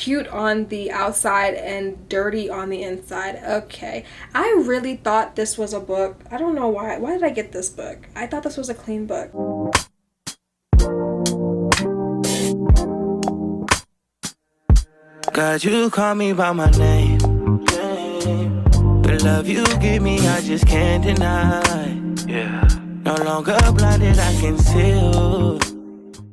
cute on the outside and dirty on the inside. Okay, I really thought this was a book. I don't know why. Why did I get this book? I thought this was a clean book. God, you call me by my name. The love you give me, I just can't deny. Yeah. No longer blinded, I can see.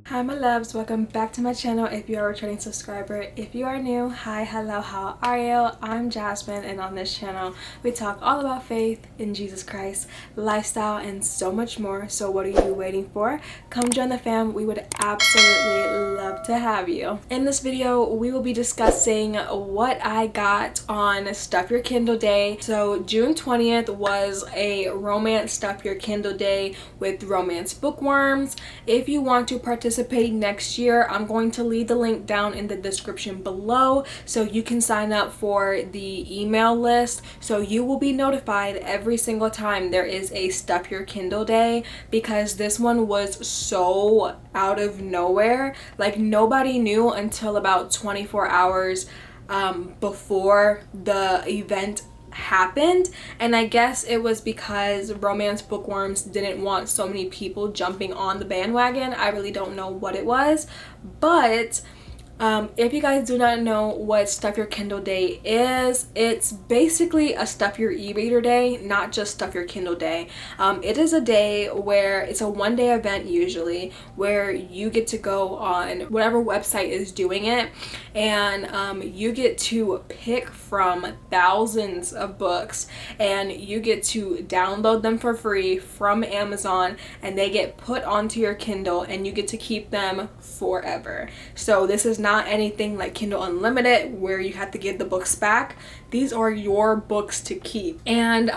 Hi my loves, welcome back to my channel. If you are a returning subscriber, if you are new, hi, hello, how are you? I'm Jasmine, and on this channel we talk all about faith in Jesus Christ, lifestyle, and so much more. So what are you waiting for? Come join the fam. We would absolutely love to have you. In this video we will be discussing what I got on Stuff Your Kindle Day. So June 20th was a romance Stuff Your Kindle Day with romance bookworms. If you want to participate next year, I'm going to leave the link down in the description below so you can sign up for the email list, so you will be notified every single time there is a Stuff Your Kindle Day, because this one was so out of nowhere. Like, nobody knew until about 24 hours before the event happened, and I guess it was because romance bookworms didn't want so many people jumping on the bandwagon. I really don't know what it was, but if you guys do not know what Stuff Your Kindle Day is, it's basically a Stuff Your e-reader day, not just Stuff Your Kindle Day. It is a day where it's a one-day event usually, where you get to go on whatever website is doing it, and you get to pick from thousands of books, and you get to download them for free from Amazon, and they get put onto your Kindle, and you get to keep them forever. So this is not anything like Kindle Unlimited where you have to give the books back. These are your books to keep. And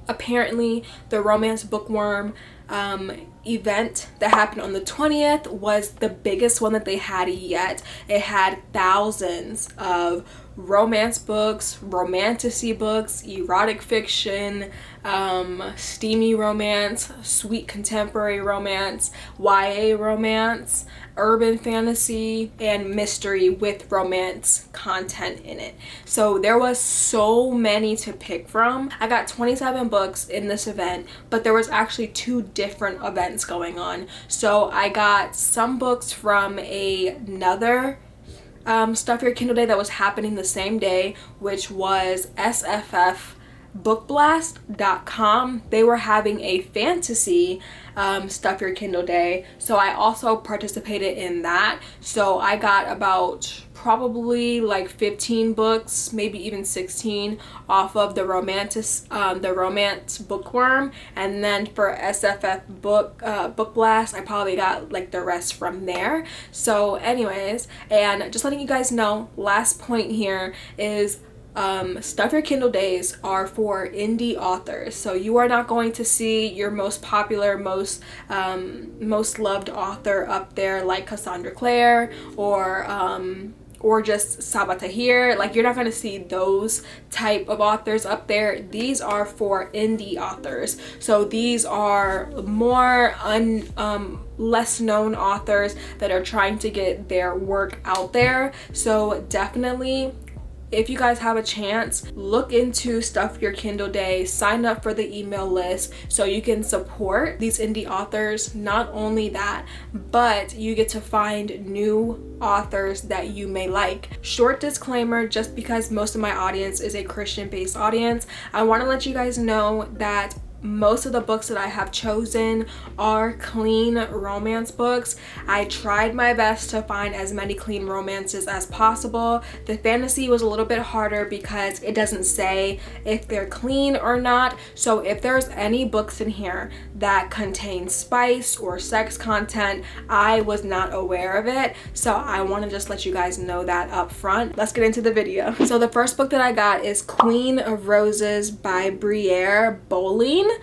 apparently the romance bookworm event that happened on the 20th was the biggest one that they had yet. It had thousands of romance books, romantasy books, erotic fiction, steamy romance, sweet contemporary romance, YA romance, urban fantasy, and mystery with romance content in it. So there was so many to pick from. I got 27 books in this event, but there was actually two different events going on. So I got some books from another Stuff Your Kindle Day that was happening the same day, which was SFF Bookblast.com. They were having a fantasy Stuff Your Kindle Day, so I also participated in that. So I got about probably like 15 books, maybe even 16, off of the romance bookworm, and then for SFF Book Blast I probably got like the rest from there. So anyways, and just letting you guys know, last point here is Stuff Your Kindle Days are for indie authors. So you are not going to see your most popular, most loved author up there like Cassandra Clare or just Sabaa Tahir. Like, you're not going to see those type of authors up there. These are for indie authors. So these are more less known authors that are trying to get their work out there. So definitely, if you guys have a chance, look into Stuff Your Kindle Day, sign up for the email list so you can support these indie authors. Not only that, but you get to find new authors that you may like. Short disclaimer, just because most of my audience is a Christian-based audience, I want to let you guys know that most of the books that I have chosen are clean romance books. I tried my best to find as many clean romances as possible. The fantasy was a little bit harder because it doesn't say if they're clean or not. So if there's any books in here that contain spice or sex content, I was not aware of it. So I want to just let you guys know that up front. Let's get into the video. So the first book that I got is Queen of Roses by Briere Bowling.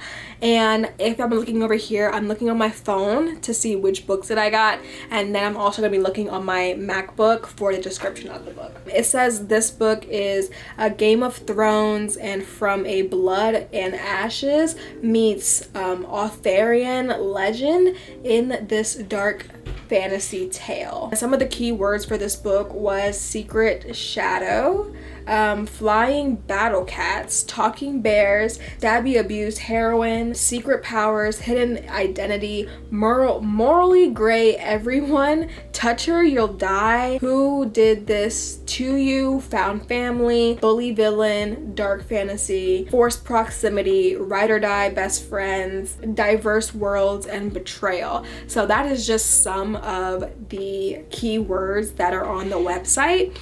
And if I'm looking over here, I'm looking on my phone to see which books that I got, and then I'm also going to be looking on my MacBook for the description of the book. It says this book is a Game of Thrones and From a Blood and Ashes meets Arthurian legend in this dark fantasy tale. Some of the key words for this book was secret shadow, flying battle cats, talking bears, stabby abused heroine, secret powers, hidden identity, morally gray everyone, touch her you'll die, who did this to you, found family, bully villain, dark fantasy, forced proximity, ride or die, best friends, diverse worlds, and betrayal. So that is just some of the key words that are on the website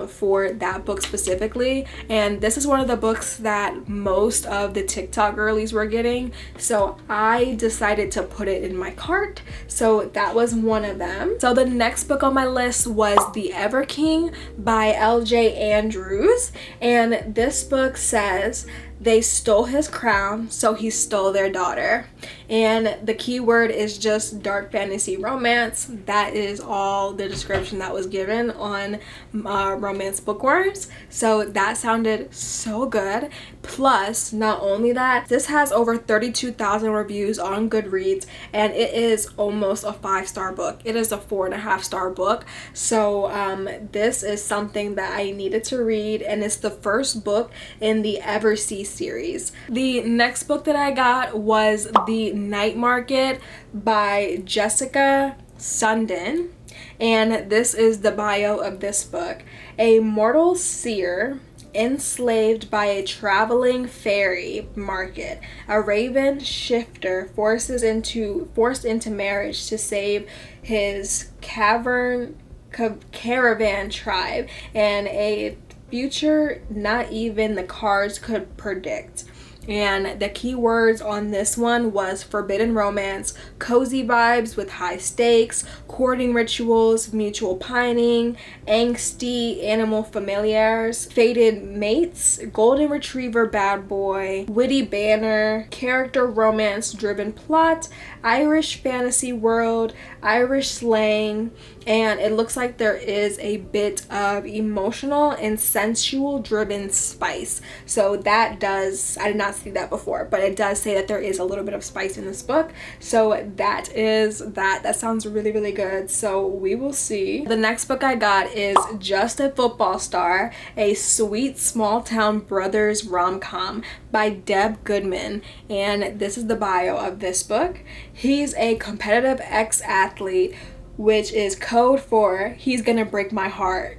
for that book specifically. And this is one of the books that most of the TikTok girlies were getting, so I decided to put it in my cart. So that was one of them. So the next book on my list was The Ever King by L.J. Andrews, and this book says they stole his crown, so he stole their daughter. And the key word is just dark fantasy romance. That is all the description that was given on Romance Bookworms. So that sounded so good. Plus, not only that, this has over 32,000 reviews on GOODREADS, and it is almost a 5-star book. It is a 4.5-star book. So this is something that I needed to read, and it's the first book in the Eversea series. The next book that I got was The Night Market by Jessica Sundin, and this is the bio of this book. A mortal seer enslaved by a traveling fairy market, a raven shifter forced into marriage to save his caravan tribe, and a future not even the cards could predict. And the key words on this one was forbidden romance, cozy vibes with high stakes, courting rituals, mutual pining, angsty animal familiars, fated mates, golden retriever bad boy, witty banner, character romance driven plot, Irish fantasy world, Irish slang, and it looks like there is a bit of emotional and sensual driven spice. So that does, I did not see that before, but it does say that there is a little bit of spice in this book. So that is that. That sounds really, really good. So we will see. The next book I got is Just a Football Star, a sweet small town brothers rom-com by Deb Goodman, and this is the bio of this book. He's a competitive ex-athlete, which is code for he's gonna break my heart.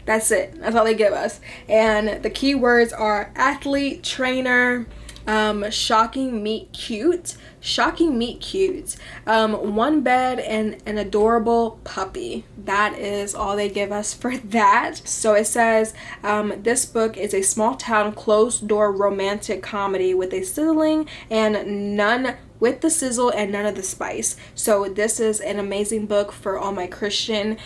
That's it. That's all they give us. And the key words are athlete, trainer, shocking meet cute, one bed, and an adorable puppy. That is all they give us for that. So it says this book is a small town closed door romantic comedy with a sizzling and none with the sizzle and none of the spice. So this is an amazing book for all my Christian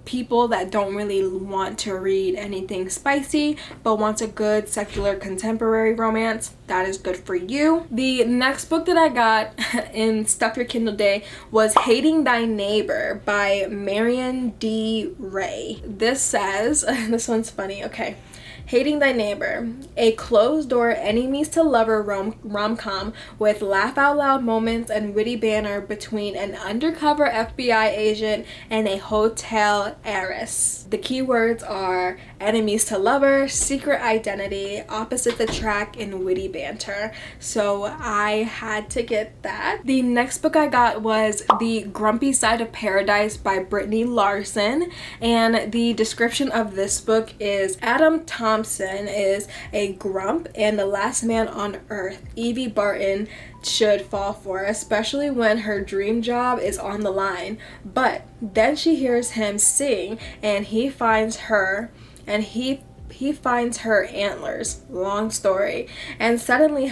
people that don't really want to read anything spicy but wants a good secular contemporary romance. That is good for you. The next book that I got in Stuff Your Kindle Day was Hating Thy Neighbor by Marion D. Ray. This says, this one's funny, okay. Hating Thy Neighbor, a closed-door enemies-to-lover rom-com with laugh-out-loud moments and witty banter between an undercover FBI agent and a hotel heiress. The keywords are enemies-to-lover, secret identity, opposites attract, and witty banter. So I had to get that. The next book I got was The Grumpy Side of Paradise by Brittany Larson, and the description of this book is Adam Thompson is a grump and the last man on earth Evie Barton should fall for, especially when her dream job is on the line. But then she hears him sing and he finds her antlers, long story, and suddenly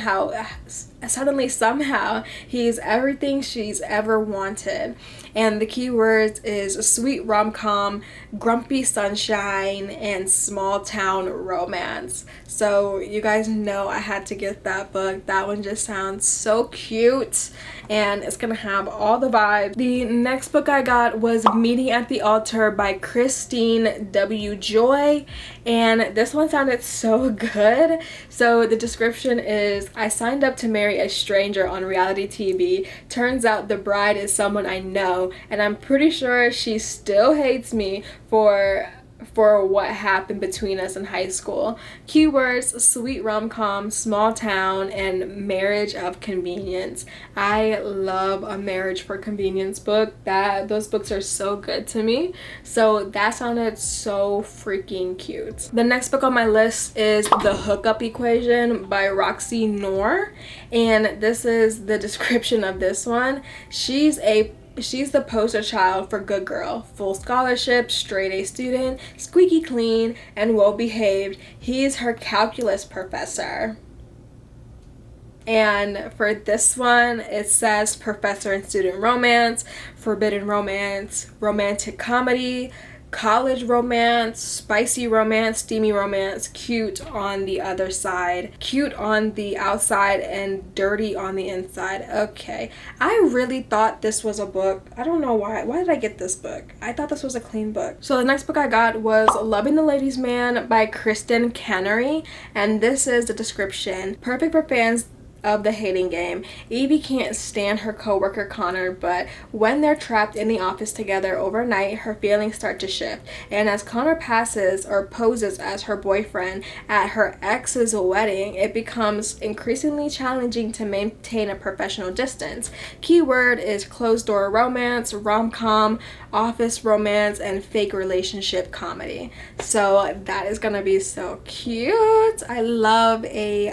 somehow he's everything she's ever wanted. And the keywords is sweet rom-com, grumpy sunshine, and small town romance. So you guys know I had to get that book. That one just sounds so cute and it's gonna have all the vibes. The next book I got was Meeting at the Altar by Christine W. Joy, and this one sounded so good. So the description is, I signed up to marry a stranger on reality TV. Turns out the bride is someone I know, and I'm pretty sure she still hates me for what happened between us in high school. Keywords: sweet rom-com, small town, and marriage of convenience. I love a marriage for convenience book. Those books are so good to me. So that sounded so freaking cute. The next book on my list is The Hookup Equation by Roxy Noor, and this is the description of this one. She's the poster child for good girl, full scholarship, straight A student, squeaky clean, and well behaved. He's her calculus professor. And for this one, it says professor and student romance, forbidden romance, romantic comedy, college romance, spicy romance, steamy romance, cute on the other side, cute on the outside, and dirty on the inside. Okay, I really thought this was a book. I don't know why did I get this book? I thought this was a clean book. So the next book I got was Loving the Ladies Man by Kristen Canary, and this is the description. Perfect for fans of the hating game. Evie can't stand her coworker Connor, but when they're trapped in the office together overnight, her feelings start to shift. And as Connor passes or poses as her boyfriend at her ex's wedding, it becomes increasingly challenging to maintain a professional distance. Keyword is closed door romance, rom-com, office romance, and fake relationship comedy. So that is gonna be so cute. I love a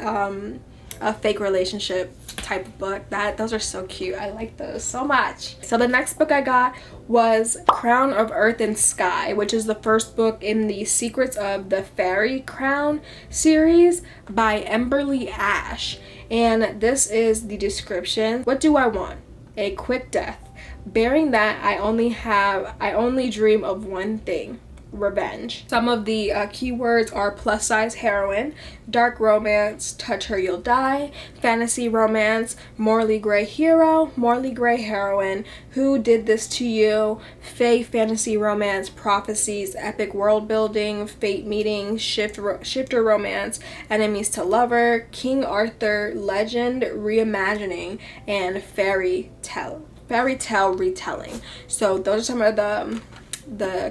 fake relationship type of book. Those are so cute. I like those so much. So the next book I got was Crown of Earth and Sky, which is the first book in the Secrets of the Fairy Crown series by Emberly Ash. And this is the description. What do I want? A quick death. Bearing that, I only dream of one thing: revenge. Some of the keywords are plus size heroine, dark romance, touch her you'll die, fantasy romance, morally gray hero, morally gray heroine, who did this to you, fae fantasy romance, prophecies, epic world building, fate meeting, shifter romance, enemies to lover, King Arthur legend reimagining, and fairy tale retelling. So those are some of the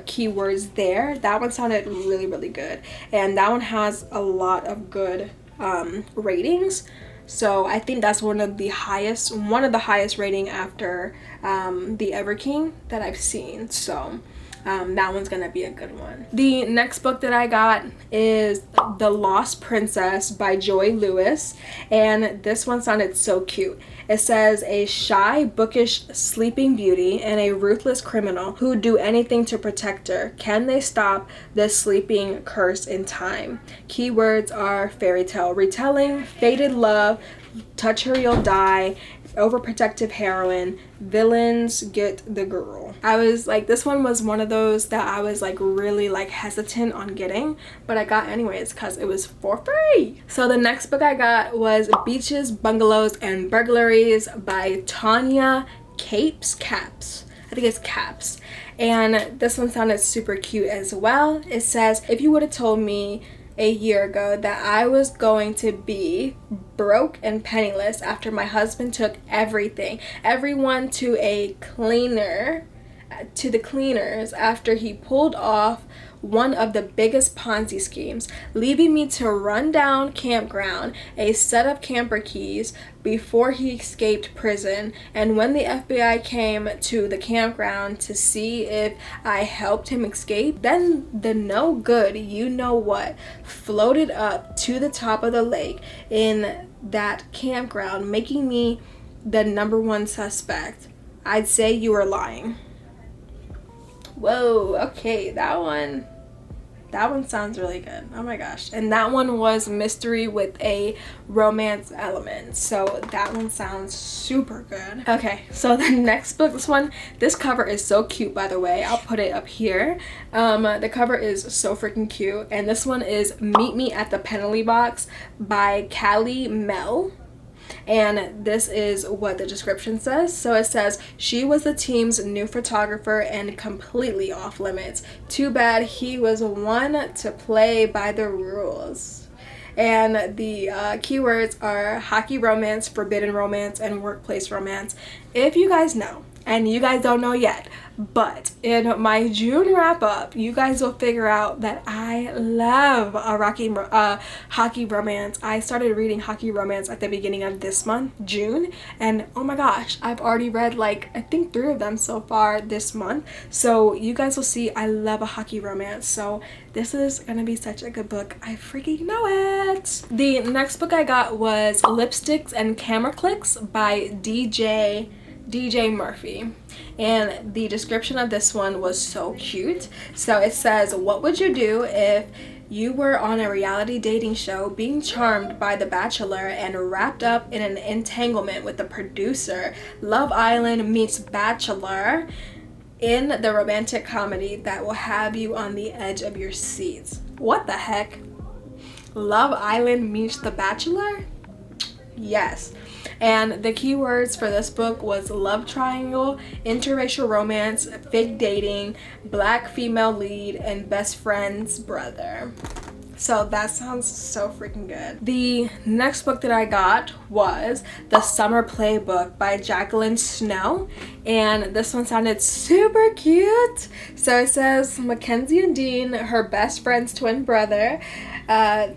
keywords there. That one sounded really good, and that one has a lot of good ratings. So I think that's one of the highest rating after the Everking that I've seen. So that one's gonna be a good one. The next book that I got is The Lost Princess by Joy Lewis, and this one sounded so cute. It says a shy, bookish sleeping beauty and a ruthless criminal who do anything to protect her. Can they stop the sleeping curse in time? Keywords are fairy tale retelling, fated love, touch her you'll die, overprotective heroine, villains get the girl. I was like, this one was one of those that I was like really like hesitant on getting, but I got anyways because it was for free. So the next book I got was Beaches, Bungalows, and Burglaries by Tanya Caps. I think it's Caps. And this one sounded super cute as well. It says, if you would have told me a year ago that I was going to be broke and penniless after my husband took everyone to the cleaners after he pulled off one of the biggest Ponzi schemes, leaving me to run down campground, a set of camper keys before he escaped prison. And when the FBI came to the campground to see if I helped him escape, then the no good you know what floated up to the top of the lake in that campground, making me the #1 suspect. I'd say you were lying. Whoa, okay, that one sounds really good. Oh my gosh. And that one was mystery with a romance element, so that one sounds super good. Okay, so the next book, this cover is so cute, by the way. I'll put it up here. The cover is so freaking cute, and this one is Meet Me at the Penalty Box by Callie Mel. And this is what the description says. So it says, she was the team's new photographer and completely off limits. Too bad he was one to play by the rules. And the keywords are hockey romance, forbidden romance, and workplace romance. If you guys know, and you guys don't know yet, but in my June wrap up, you guys will figure out that I love a hockey romance. I started reading hockey romance at the beginning of this month, June, and oh my gosh, I've already read like I think 3 of them so far this month. So you guys will see I love a hockey romance. So this is gonna be such a good book. I freaking know it. The next book I got was Lipsticks and Camera Clicks by DJ Murphy, and the description of this one was so cute. So it says, what would you do if you were on a reality dating show being charmed by the bachelor and wrapped up in an entanglement with the producer? Love Island meets Bachelor in the romantic comedy that will have you on the edge of your seats. What the heck? Love Island meets The Bachelor? Yes. And the keywords for this book was love triangle, interracial romance, fake dating, black female lead, and best friend's brother. So that sounds so freaking good. The next book that I got was The Summer Playbook by Jacqueline Snow, and this one sounded super cute. So it says, Mackenzie and Dean, her best friend's twin brother,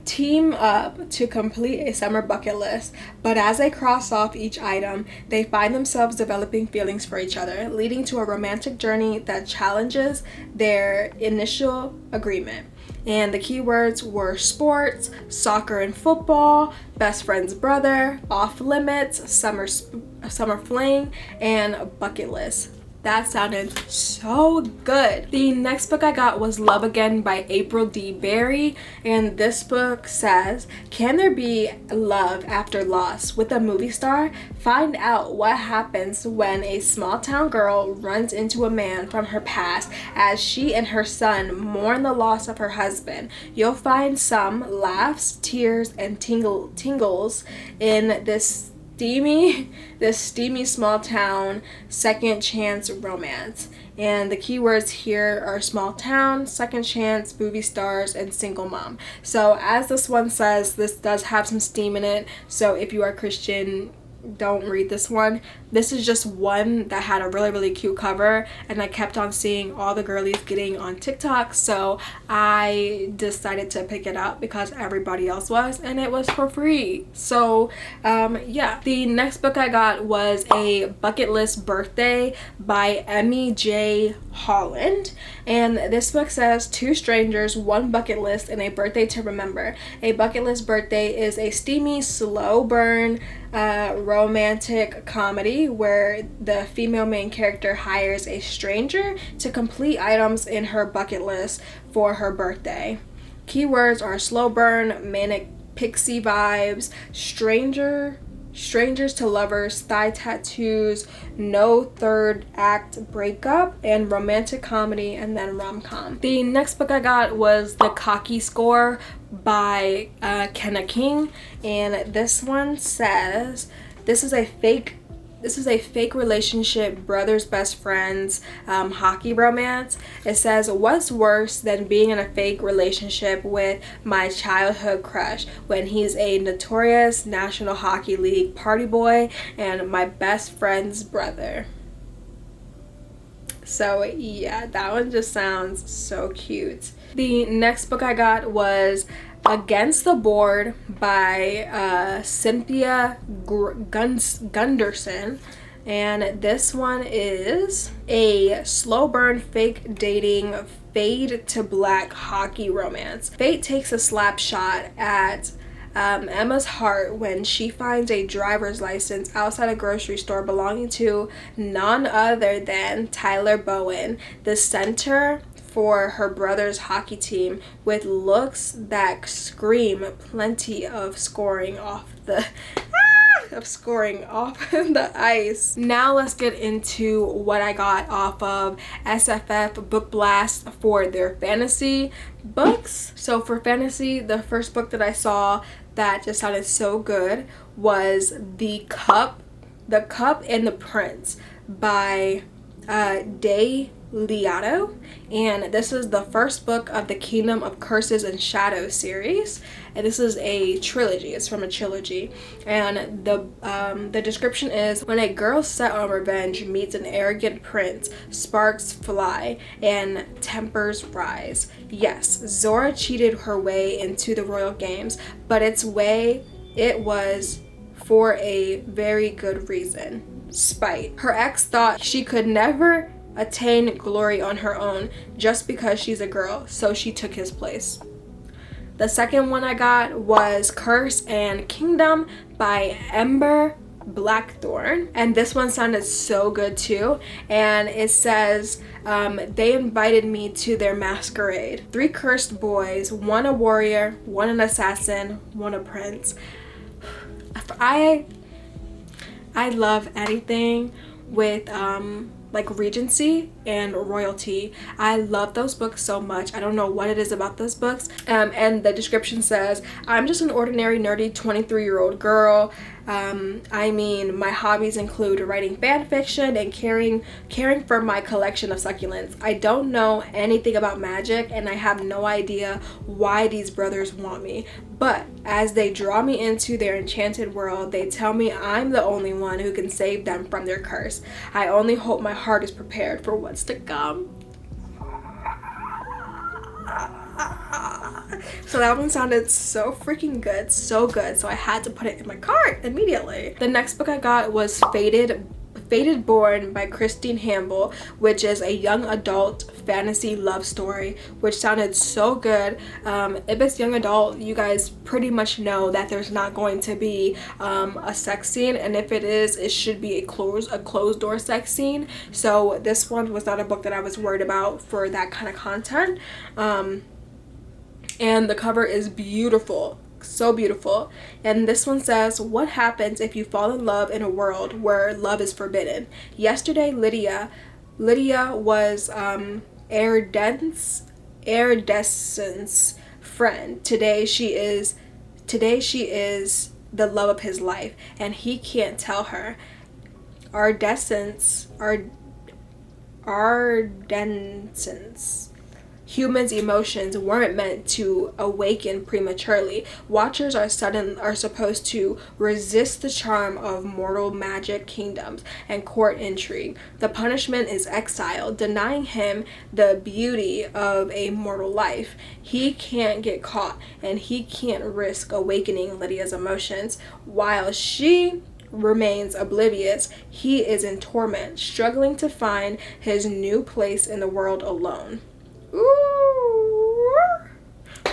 team up to complete a summer bucket list, but as they cross off each item, they find themselves developing feelings for each other, leading to a romantic journey that challenges their initial agreement. And the keywords were sports, soccer and football, best friend's brother, off limits, summer fling, and bucket list. That sounded so good. The next book I got was Love Again by April D. Berry, and this book says, can there be love after loss with a movie star? Find out what happens when a small town girl runs into a man from her past as she and her son mourn the loss of her husband. You'll find some laughs, tears, and tingles in this steamy small town second chance romance. And the keywords here are small town, second chance, movie stars, and single mom. So as this one says, this does have some steam in it. So if you are Christian, don't read this one. This is just one that had a really cute cover, and I kept on seeing all the girlies getting on TikTok, so I decided to pick it up because everybody else was, and it was for free. So yeah. The next book I got was A Bucket List Birthday by Emmy J. Holland, and this book says, 2 strangers, 1 bucket list, and a birthday to remember. A bucket list birthday is a steamy, slow burn romantic comedy where the female main character hires a stranger to complete items in her bucket list for her birthday. Keywords are slow burn, manic pixie vibes, strangers to lovers, thigh tattoos, no third act breakup, and romantic comedy, and then rom-com. The next book I got was The Cockey Score by Kenna King, and this one says, this is a fake relationship, brothers best friends, hockey romance. It says, what's worse than being in a fake relationship with my childhood crush when he's a notorious National Hockey League party boy and my best friend's brother? So yeah, that one just sounds so cute. The next book I got was Against the Board by Cynthia Gunderson, and this one is a slow burn fake dating fade to black hockey romance. Fate takes a slap shot at Emma's heart when she finds a driver's license outside a grocery store belonging to none other than Tyler Bowen, the center for her brother's hockey team, with looks that scream plenty of scoring off the of scoring off the ice. Now let's get into what I got off of SFF Book Blast for their fantasy books. So for fantasy, the first book that I saw that just sounded so good was The Cup and the Prince by DeJesus, and this is the first book of the Kingdom of Curses and Shadows series, and this is a trilogy. It's from a trilogy, and the description is: when a girl set on revenge meets an arrogant prince, sparks fly and tempers rise. Yes, Zora cheated her way into the royal games, but it was for a very good reason: spite. Her ex thought she could never attain glory on her own just because she's a girl, so she took his place. The second one I got was Curse and Kingdom by Ember Blackthorn, and this one sounded so good too. And it says, they invited me to their masquerade. 3 cursed boys, 1 a warrior, 1 an assassin, 1 a prince. I love anything with like Regency and royalty. I love those books so much. I don't know what it is about those books. And the description says, I'm just an ordinary nerdy 23-year-old girl. I mean, my hobbies include writing fan fiction and caring for my collection of succulents. I don't know anything about magic, and I have no idea why these brothers want me. But as they draw me into their enchanted world, they tell me I'm the only one who can save them from their curse. I only hope my heart is prepared for what's to come. So that one sounded so freaking good, so good, so I had to put it in my cart immediately. The next book I got was Fated Born by Christine Hamble, which is a young adult fantasy love story, which sounded so good. If it's young adult, you guys pretty much know that there's not going to be a sex scene, and if it is, it should be a closed door sex scene. So this one was not a book that I was worried about for that kind of content. And the cover is beautiful, so beautiful. And this one says, what happens if you fall in love in a world where love is forbidden? Yesterday Lydia was Iridescence's friend. Today she is the love of his life, and he can't tell her. Ardescence. Humans' emotions weren't meant to awaken prematurely. Watchers are supposed to resist the charm of mortal magic kingdoms and court intrigue. The punishment is exile, denying him the beauty of a mortal life. He can't get caught, and he can't risk awakening Lydia's emotions. While she remains oblivious, he is in torment, struggling to find his new place in the world alone. Ooh,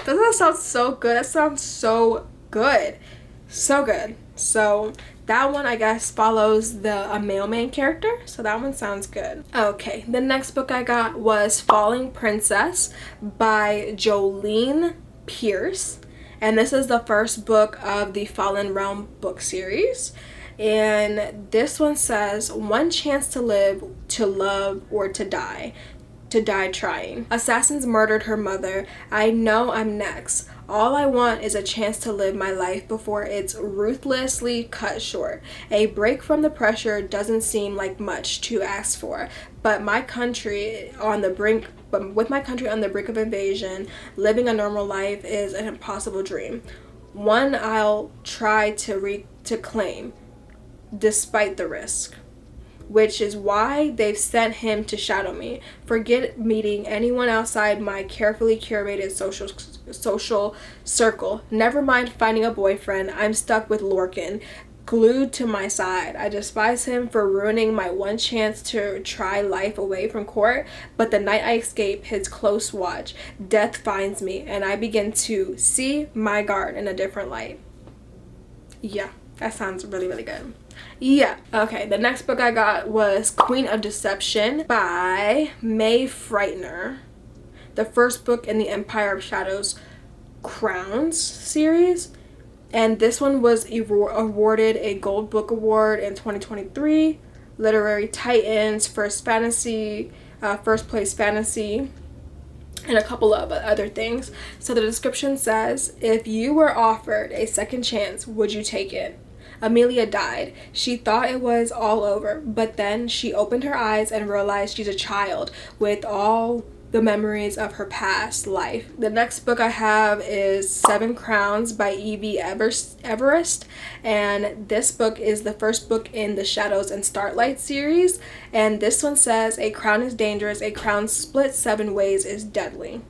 doesn't that sound so good? That sounds so good, so good. So that one, I guess, follows a mailman character, so that one sounds good. Okay, the next book I got was Falling Princess by Jolene Pierce, and this is the first book of the Fallen Realm book series. And this one says, one chance to live, to love, or to die trying. Assassins murdered her mother. I know I'm next. All I want is a chance to live my life before it's ruthlessly cut short. A break from the pressure doesn't seem like much to ask for, but with my country on the brink of invasion, living a normal life is an impossible dream. One I'll try to claim, despite the risk. Which is why they've sent him to shadow me. Forget meeting anyone outside my carefully curated social circle. Never mind finding a boyfriend. I'm stuck with Lorcan, glued to my side. I despise him for ruining my one chance to try life away from court, but the night I escape his close watch, death finds me, and I begin to see my guard in a different light. Yeah, that sounds really, really good. Yeah, okay, the next book I got was Queen of Deception by May Frightener, the first book in the Empire of Shadows Crowns series. And this one was awarded a Gold Book Award in 2023. Literary Titans, First Place Fantasy, and a couple of other things. So the description says, if you were offered a second chance, would you take it? Amelia died. She thought it was all over, but then she opened her eyes and realized she's a child with all the memories of her past life. The next book I have is 7 Crowns by E.V. Everest, and this book is the first book in the Shadows and Starlight series, and this one says, a crown is dangerous, a crown split 7 ways is deadly.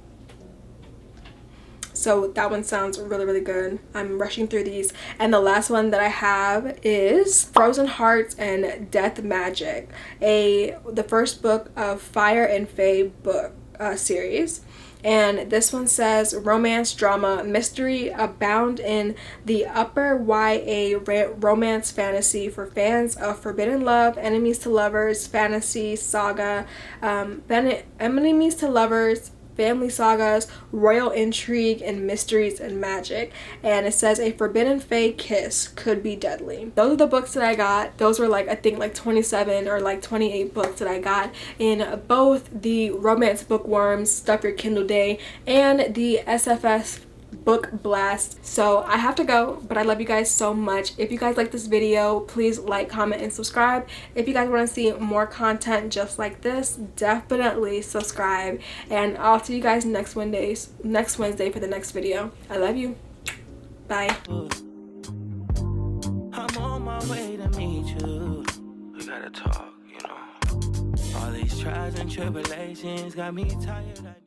So that one sounds really, really good. I'm rushing through these. And the last one that I have is Frozen Hearts and Death Magic, the first book of Fire and Fae book series. And this one says, romance, drama, mystery abound in the upper YA romance fantasy for fans of forbidden love, enemies to lovers, fantasy, saga, enemies to lovers, family sagas, royal intrigue, and mysteries and magic. And it says, a forbidden fae kiss could be deadly. Those are the books that I got. Those were I think 27 or 28 books that I got in both the Romance Bookworms Stuff Your Kindle Day and the SFF Book Blast. So I have to go, but I love you guys so much. If you guys like this video, please like, comment, and subscribe. If you guys want to see more content just like this, definitely subscribe, and I'll see you guys next Wednesday for the next video. I love you. Bye. I'm on my way to meet you. We gotta talk, you know. All these trials and tribulations got me tired.